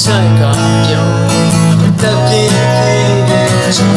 ဆိုင်ကပြုံးတက်ပြင်းပြင်းချာ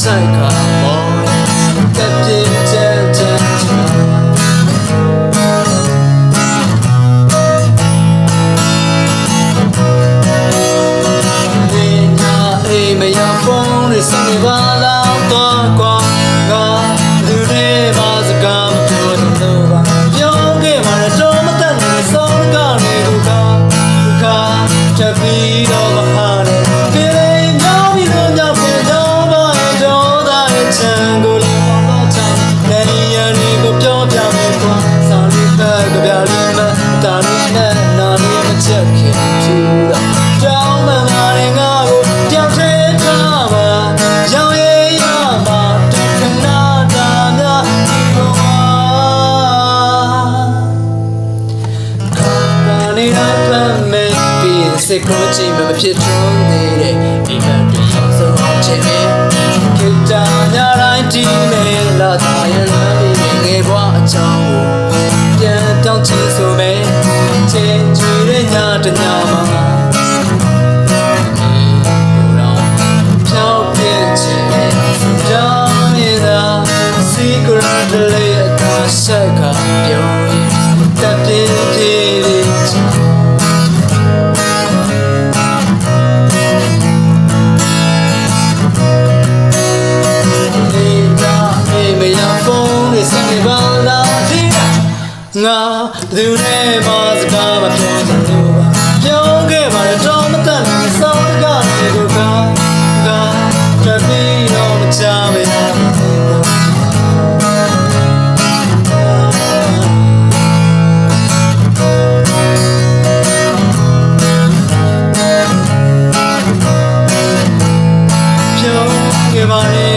ဆိုင်ကမော်တက်ပြင်းချမ်းချမ်းချာဒီညအိမ်မရဖုန်းနဲ့စနေပါလားတော့ကွာငါလူတွေမှာစကားမပြောတော့ပါပြောခဲ့မှာတော့မတတ်နဲ့စောင်းကနေကိုကချက်ပြီးတော့မဟာနဲ့ပြေးညောင်းပြီးတော့ညပြေတော့ပါတော့တဲ့ချမ်းကိုလည်းမတော့ချမ်းလည်းရန်ကိုပြောပြမယ်ကွာစာလေးပဲကြပြလေးမတာလေးနဲ့နာလေးမချက်ခင်ချူတာကြောင်းမှန်ပါတယ်ငါကိုတယောက်တည်းထားပါရောင်ရည်ရမှာတခဏတာများဒီလိုပါကနေလိုက်ဖမ်းမယ်ပြီးစိတ်ကိုကြည့်မဖြစ်ထွန်းနေတဲ့ဒီကတည်းကဆုံးချင်တယ်ခေတ္တညတိုင်းဒီမဲ့လာသားရလမ်းပြီးငယ်ဘွားအချောင်းကိုပြန်တောင်းချင်ဆိုမယ်ချင်းချွေတဲ့ညတညမှာဖြောင်းပြည့်ချင်တဲ့ကြောင်းရည်သာ secret လေးအသာဆက်ကပြုံးတက်ပြင်းပြင်းလေးချာငါသူနဲ့မစကားမပြောစလို့ပါပြောခဲ့ပါတယ်တော့မတတ်နဲ့စောင်းကနေကိုကတပီတော့မချမေပြောခဲ့ပါတယ်